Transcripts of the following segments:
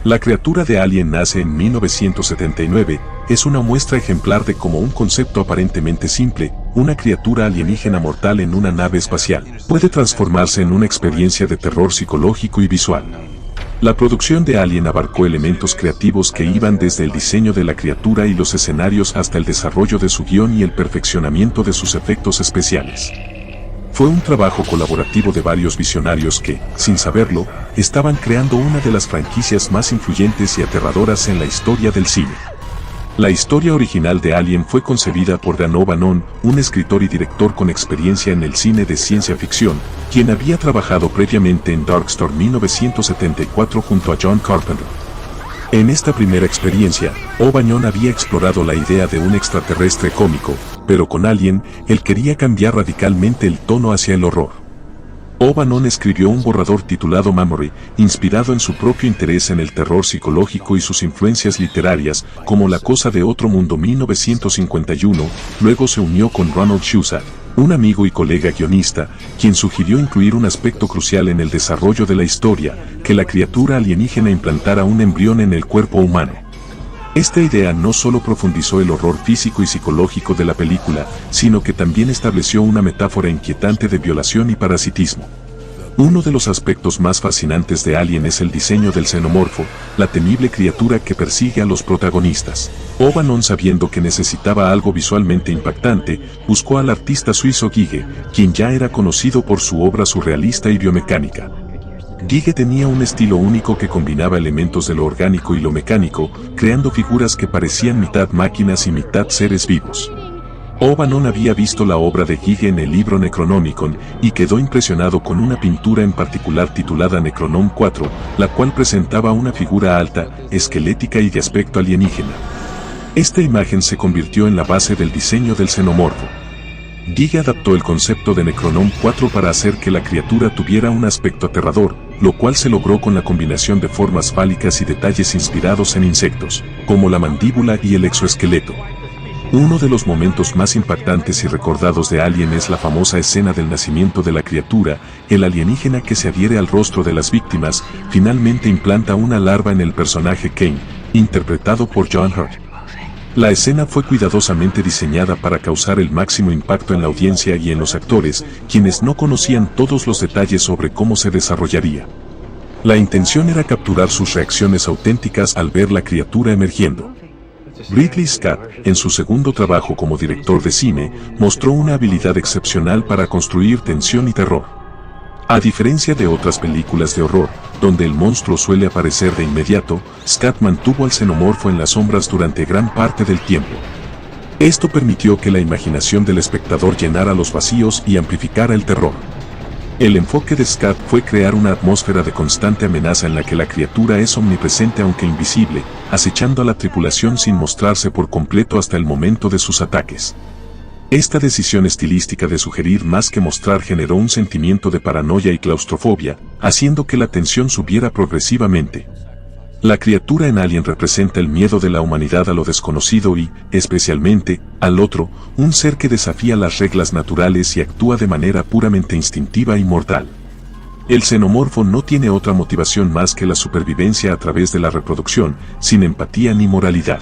La criatura de Alien nace en 1979, es una muestra ejemplar de cómo un concepto aparentemente simple, una criatura alienígena mortal en una nave espacial, puede transformarse en una experiencia de terror psicológico y visual. La producción de Alien abarcó elementos creativos que iban desde el diseño de la criatura y los escenarios hasta el desarrollo de su guión y el perfeccionamiento de sus efectos especiales. Fue un trabajo colaborativo de varios visionarios que, sin saberlo, estaban creando una de las franquicias más influyentes y aterradoras en la historia del cine. La historia original de Alien fue concebida por Dan O'Bannon, un escritor y director con experiencia en el cine de ciencia ficción, quien había trabajado previamente en Darkstorm 1974 junto a John Carpenter. En esta primera experiencia, O'Bannon había explorado la idea de un extraterrestre cómico, pero con Alien, él quería cambiar radicalmente el tono hacia el horror. O'Bannon escribió un borrador titulado Memory, inspirado en su propio interés en el terror psicológico y sus influencias literarias, como La cosa de otro mundo 1951, luego se unió con Ronald Shusett, un amigo y colega guionista, quien sugirió incluir un aspecto crucial en el desarrollo de la historia, que la criatura alienígena implantara un embrión en el cuerpo humano. Esta idea no solo profundizó el horror físico y psicológico de la película, sino que también estableció una metáfora inquietante de violación y parasitismo. Uno de los aspectos más fascinantes de Alien es el diseño del xenomorfo, la temible criatura que persigue a los protagonistas. O'Bannon, sabiendo que necesitaba algo visualmente impactante, buscó al artista suizo Giger, quien ya era conocido por su obra surrealista y biomecánica. Giger tenía un estilo único que combinaba elementos de lo orgánico y lo mecánico, creando figuras que parecían mitad máquinas y mitad seres vivos. O'Bannon había visto la obra de Giger en el libro Necronomicon y quedó impresionado con una pintura en particular titulada Necronom 4, la cual presentaba una figura alta, esquelética y de aspecto alienígena. Esta imagen se convirtió en la base del diseño del xenomorfo. Giger adaptó el concepto de Necronom 4 para hacer que la criatura tuviera un aspecto aterrador, lo cual se logró con la combinación de formas fálicas y detalles inspirados en insectos, como la mandíbula y el exoesqueleto. Uno de los momentos más impactantes y recordados de Alien es la famosa escena del nacimiento de la criatura. El alienígena que se adhiere al rostro de las víctimas, finalmente implanta una larva en el personaje Kane, interpretado por John Hurt. La escena fue cuidadosamente diseñada para causar el máximo impacto en la audiencia y en los actores, quienes no conocían todos los detalles sobre cómo se desarrollaría. La intención era capturar sus reacciones auténticas al ver la criatura emergiendo. Ridley Scott, en su segundo trabajo como director de cine, mostró una habilidad excepcional para construir tensión y terror. A diferencia de otras películas de horror, donde el monstruo suele aparecer de inmediato, Scott mantuvo al xenomorfo en las sombras durante gran parte del tiempo. Esto permitió que la imaginación del espectador llenara los vacíos y amplificara el terror. El enfoque de Scott fue crear una atmósfera de constante amenaza en la que la criatura es omnipresente aunque invisible, acechando a la tripulación sin mostrarse por completo hasta el momento de sus ataques. Esta decisión estilística de sugerir más que mostrar generó un sentimiento de paranoia y claustrofobia, haciendo que la tensión subiera progresivamente. La criatura en Alien representa el miedo de la humanidad a lo desconocido y, especialmente, al otro, un ser que desafía las reglas naturales y actúa de manera puramente instintiva y mortal. El xenomorfo no tiene otra motivación más que la supervivencia a través de la reproducción, sin empatía ni moralidad.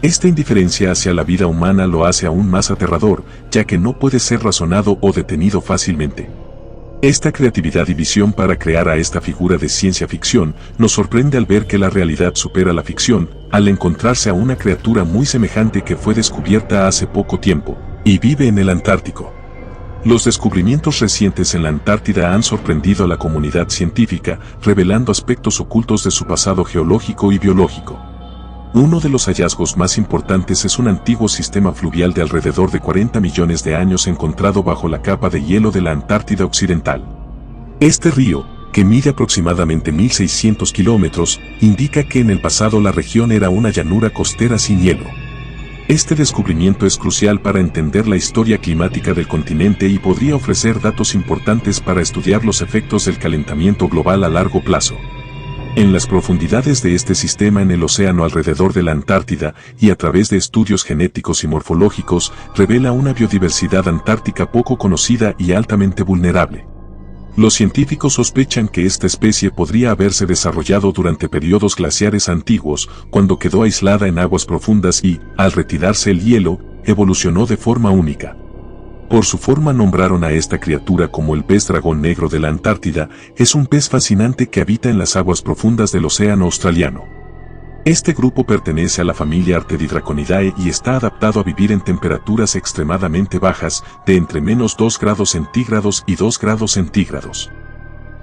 Esta indiferencia hacia la vida humana lo hace aún más aterrador, ya que no puede ser razonado o detenido fácilmente. Esta creatividad y visión para crear a esta figura de ciencia ficción nos sorprende al ver que la realidad supera la ficción, al encontrarse a una criatura muy semejante que fue descubierta hace poco tiempo, y vive en el Antártico. Los descubrimientos recientes en la Antártida han sorprendido a la comunidad científica, revelando aspectos ocultos de su pasado geológico y biológico. Uno de los hallazgos más importantes es un antiguo sistema fluvial de alrededor de 40 millones de años encontrado bajo la capa de hielo de la Antártida Occidental. Este río, que mide aproximadamente 1.600 kilómetros, indica que en el pasado la región era una llanura costera sin hielo. Este descubrimiento es crucial para entender la historia climática del continente y podría ofrecer datos importantes para estudiar los efectos del calentamiento global a largo plazo. En las profundidades de este sistema en el océano alrededor de la Antártida y a través de estudios genéticos y morfológicos, revela una biodiversidad antártica poco conocida y altamente vulnerable. Los científicos sospechan que esta especie podría haberse desarrollado durante periodos glaciares antiguos, cuando quedó aislada en aguas profundas y, al retirarse el hielo, evolucionó de forma única. Por su forma nombraron a esta criatura como el pez dragón negro de la Antártida. Es un pez fascinante que habita en las aguas profundas del océano australiano. Este grupo pertenece a la familia Arteridraconidae y está adaptado a vivir en temperaturas extremadamente bajas, de entre -2 grados centígrados y 2 grados centígrados.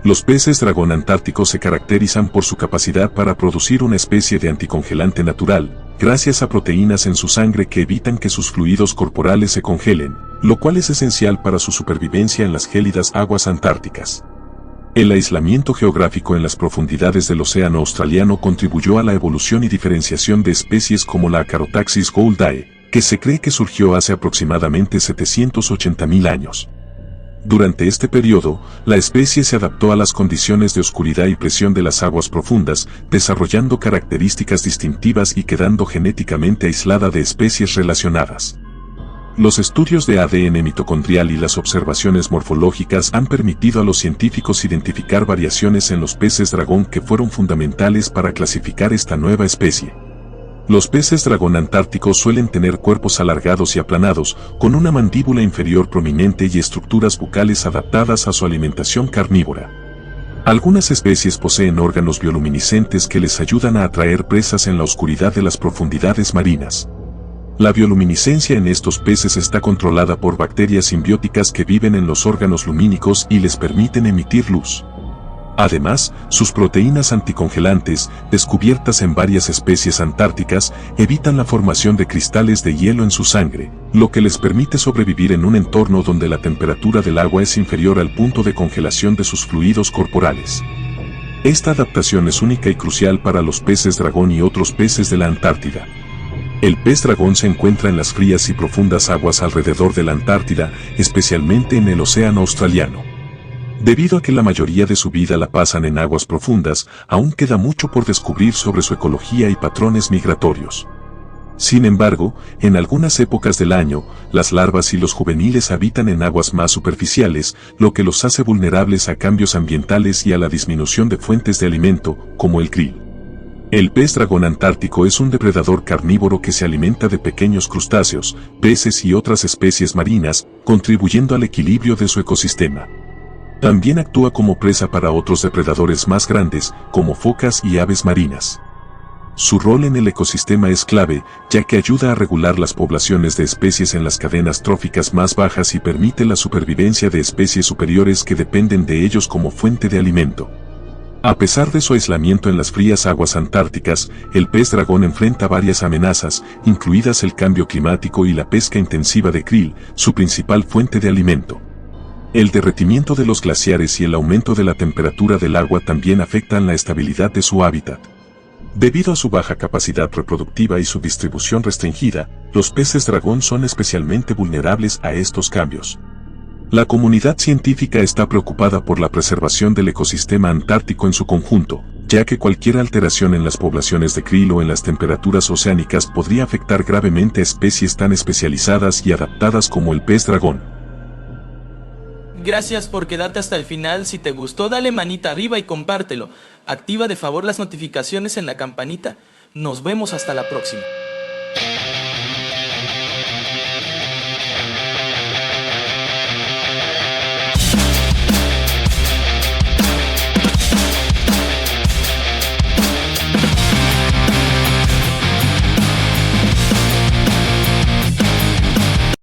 Los peces dragón antárticos se caracterizan por su capacidad para producir una especie de anticongelante natural, gracias a proteínas en su sangre que evitan que sus fluidos corporales se congelen, lo cual es esencial para su supervivencia en las gélidas aguas antárticas. El aislamiento geográfico en las profundidades del océano australiano contribuyó a la evolución y diferenciación de especies como la Acarotaxis gouldae, que se cree que surgió hace aproximadamente 780.000 años. Durante este periodo, la especie se adaptó a las condiciones de oscuridad y presión de las aguas profundas, desarrollando características distintivas y quedando genéticamente aislada de especies relacionadas. Los estudios de ADN mitocondrial y las observaciones morfológicas han permitido a los científicos identificar variaciones en los peces dragón que fueron fundamentales para clasificar esta nueva especie. Los peces dragón antárticos suelen tener cuerpos alargados y aplanados, con una mandíbula inferior prominente y estructuras bucales adaptadas a su alimentación carnívora. Algunas especies poseen órganos bioluminiscentes que les ayudan a atraer presas en la oscuridad de las profundidades marinas. La bioluminiscencia en estos peces está controlada por bacterias simbióticas que viven en los órganos lumínicos y les permiten emitir luz. Además, sus proteínas anticongelantes, descubiertas en varias especies antárticas, evitan la formación de cristales de hielo en su sangre, lo que les permite sobrevivir en un entorno donde la temperatura del agua es inferior al punto de congelación de sus fluidos corporales. Esta adaptación es única y crucial para los peces dragón y otros peces de la Antártida. El pez dragón se encuentra en las frías y profundas aguas alrededor de la Antártida, especialmente en el océano australiano. Debido a que la mayoría de su vida la pasan en aguas profundas, aún queda mucho por descubrir sobre su ecología y patrones migratorios. Sin embargo, en algunas épocas del año, las larvas y los juveniles habitan en aguas más superficiales, lo que los hace vulnerables a cambios ambientales y a la disminución de fuentes de alimento, como el krill. El pez dragón antártico es un depredador carnívoro que se alimenta de pequeños crustáceos, peces y otras especies marinas, contribuyendo al equilibrio de su ecosistema. También actúa como presa para otros depredadores más grandes, como focas y aves marinas. Su rol en el ecosistema es clave, ya que ayuda a regular las poblaciones de especies en las cadenas tróficas más bajas y permite la supervivencia de especies superiores que dependen de ellos como fuente de alimento. A pesar de su aislamiento en las frías aguas antárticas, el pez dragón enfrenta varias amenazas, incluidas el cambio climático y la pesca intensiva de krill, su principal fuente de alimento. El derretimiento de los glaciares y el aumento de la temperatura del agua también afectan la estabilidad de su hábitat. Debido a su baja capacidad reproductiva y su distribución restringida, los peces dragón son especialmente vulnerables a estos cambios. La comunidad científica está preocupada por la preservación del ecosistema antártico en su conjunto, ya que cualquier alteración en las poblaciones de krill o en las temperaturas oceánicas podría afectar gravemente a especies tan especializadas y adaptadas como el pez dragón. Gracias por quedarte hasta el final. Si te gustó, dale manita arriba y compártelo. Activa de favor las notificaciones en la campanita. Nos vemos hasta la próxima.